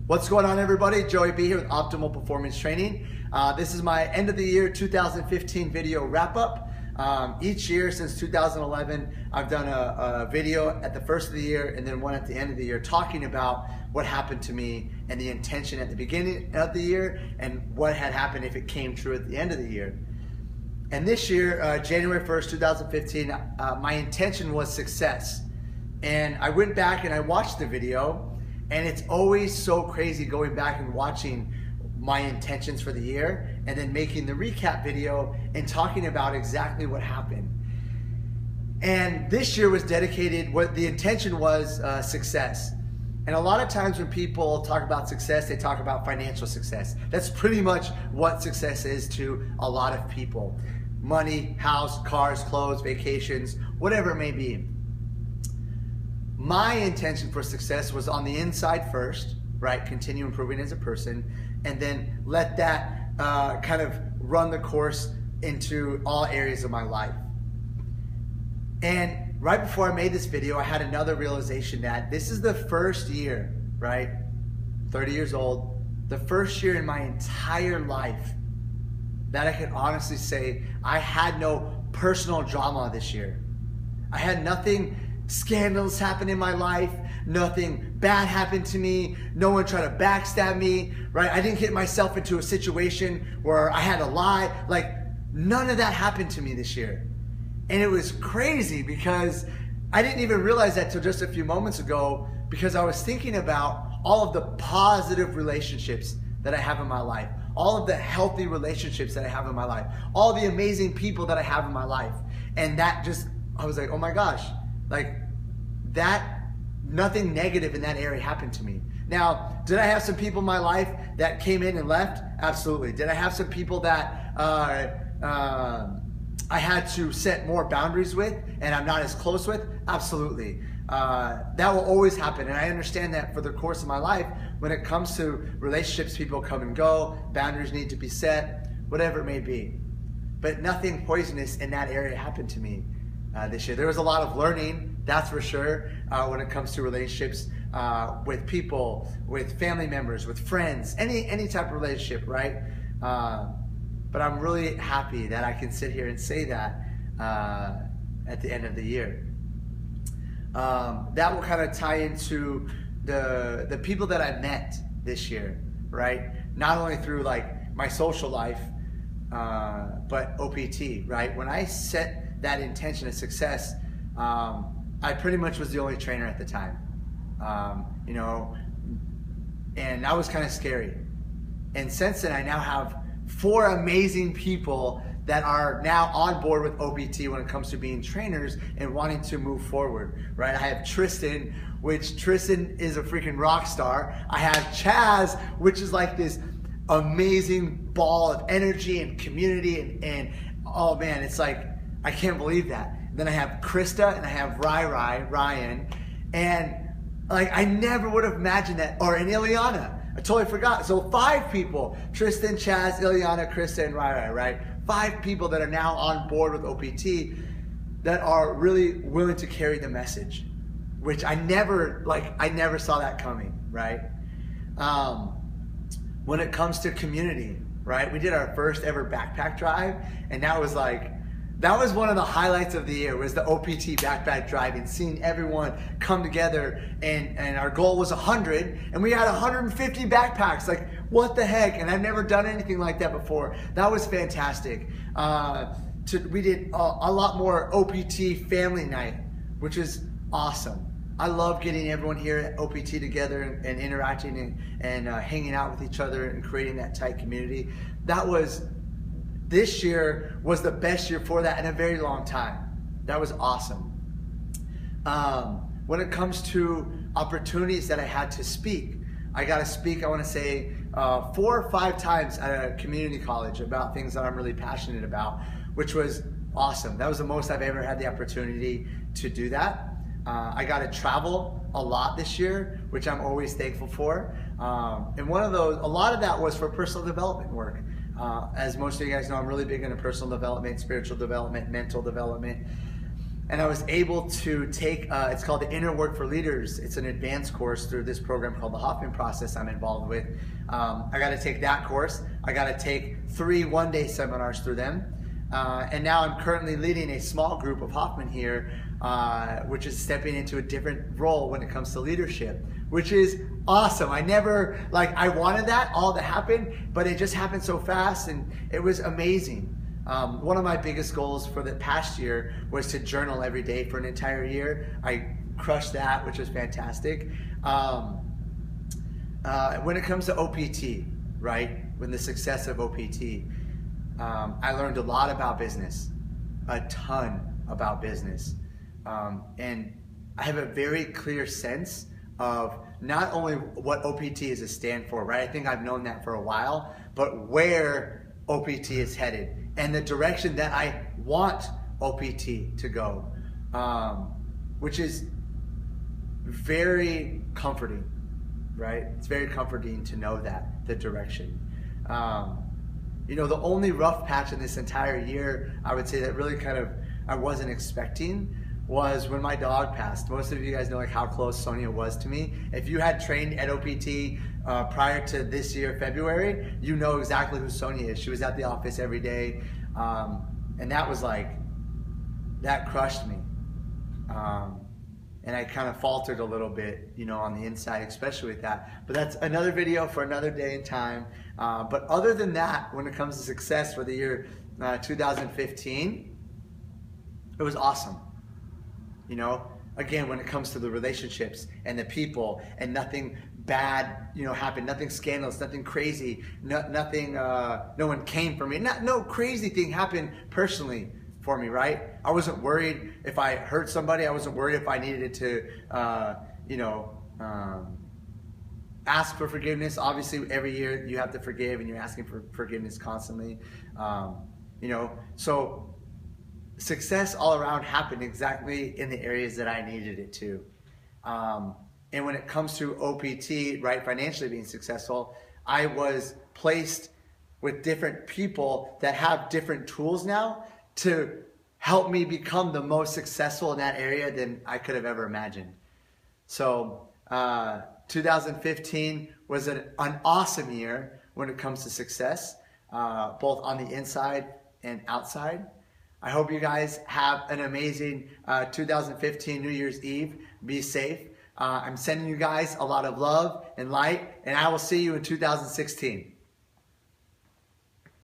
What's going on, everybody? Joey B here with Optimal Performance Training. This is my end of the year 2015 video wrap up. Each year since 2011, I've done a video at the first of the year and then one at the end of the year talking about what happened to me and the intention at the beginning of the year and what had happened if it came true at the end of the year. And this year, January 1st, 2015, my intention was success. And I went back and I watched the video, and it's always so crazy going back and watching my intentions for the year and then making the recap video and talking about exactly what happened. And this year was dedicated, what the intention was success. And a lot of times when people talk about success, they talk about financial success. That's pretty much what success is to a lot of people. Money, house, cars, clothes, vacations, whatever it may be. My intention for success was on the inside first, right? Continue improving as a person, and then let that kind of run the course into all areas of my life. And right before I made this video, I had another realization that this is the first year, right? 30 years old, the first year in my entire life that I can honestly say I had no personal drama this year. I had nothing scandalous happen in my life, nothing bad happened to me, no one tried to backstab me, right? I didn't get myself into a situation where I had to lie. Like, none of that happened to me this year. And it was crazy because I didn't even realize that till just a few moments ago, because I was thinking about all of the positive relationships that I have in my life, all of the healthy relationships that I have in my life, all the amazing people that I have in my life. And that just, I was like, oh my gosh, like that, nothing negative in that area happened to me. Now, did I have some people in my life that came in and left? Absolutely. Did I have some people that I had to set more boundaries with and I'm not as close with? Absolutely. That will always happen, and I understand that for the course of my life. When it comes to relationships, people come and go, boundaries need to be set, whatever it may be. But nothing poisonous in that area happened to me this year. There was a lot of learning, that's for sure, when it comes to relationships with people, with family members, with friends, any type of relationship, right? But I'm really happy that I can sit here and say that at the end of the year. That will kind of tie into the people that I met this year, right? Not only through like my social life, but OPT, right? When I set that intention of success, I pretty much was the only trainer at the time, you know, and that was kind of scary. And since then, I now have 4 amazing people that are now on board with OPT when it comes to being trainers and wanting to move forward, right? I have Tristan, which Tristan is a freaking rock star. I have Chaz, which is like this amazing ball of energy and community, and oh man, it's like, I can't believe that. Then I have Krista and I have Ryan, and like I never would have imagined that, or and Ileana. I totally forgot. So 5 people, Tristan, Chaz, Ileana, Krista, and Rai, right? 5 people that are now on board with OPT that are really willing to carry the message, which I never saw that coming, right? When it comes to community, right? We did our first ever backpack drive, and that was one of the highlights of the year, was the OPT backpack drive and seeing everyone come together, and our goal was 100 and we had 150 backpacks. Like, what the heck? And I've never done anything like that before. That was fantastic. We did a lot more OPT family night, which is awesome. I love getting everyone here at OPT together and interacting and hanging out with each other and creating that tight community. This year was the best year for that in a very long time. That was awesome. When it comes to opportunities that I had to speak, I got to speak, I want to say 4 or 5 times at a community college about things that I'm really passionate about, which was awesome. That was the most I've ever had the opportunity to do that. I got to travel a lot this year, which I'm always thankful for. And a lot of that was for personal development work. As most of you guys know, I'm really big into personal development, spiritual development, mental development. and I was able to take, it's called the Inner Work for Leaders. It's an advanced course through this program called the Hoffman Process I'm involved with. I got to take that course. I got to take 3 one-day seminars through them. And now I'm currently leading a small group of Hoffman here, which is stepping into a different role when it comes to leadership, which is awesome. I never, I wanted that all to happen, but it just happened so fast and it was amazing. One of my biggest goals for the past year was to journal every day for an entire year. I crushed that, which was fantastic. When it comes to OPT, right, when the success of OPT, I learned a lot about business, a ton about business. And I have a very clear sense of not only what OPT is a stand for, right? I think I've known that for a while, but where OPT is headed and the direction that I want OPT to go, which is very comforting, right? It's very comforting to know that, the direction. You know, the only rough patch in this entire year, I would say that really I wasn't expecting, was when my dog passed. Most of you guys know how close Sonia was to me. If you had trained at OPT prior to this year, February, you know exactly who Sonia is. She was at the office every day. And that was that crushed me. And I kind of faltered a little bit, you know, on the inside, especially with that. But that's another video for another day and time. But other than that, when it comes to success for the year 2015, it was awesome. You know, again, when it comes to the relationships and the people, and nothing bad, you know, happened, nothing scandalous, nothing crazy, nothing, no one came for me. No crazy thing happened personally for me, right? I wasn't worried if I hurt somebody. I wasn't worried if I needed to, ask for forgiveness. Obviously, every year you have to forgive, and you're asking for forgiveness constantly. You know, so success all around happened exactly in the areas that I needed it to. And when it comes to OPT, right, financially being successful, I was placed with different people that have different tools now to help me become the most successful in that area than I could have ever imagined. So 2015 was an awesome year when it comes to success, both on the inside and outside. I hope you guys have an amazing 2015 New Year's Eve. Be safe. I'm sending you guys a lot of love and light, and I will see you in 2016.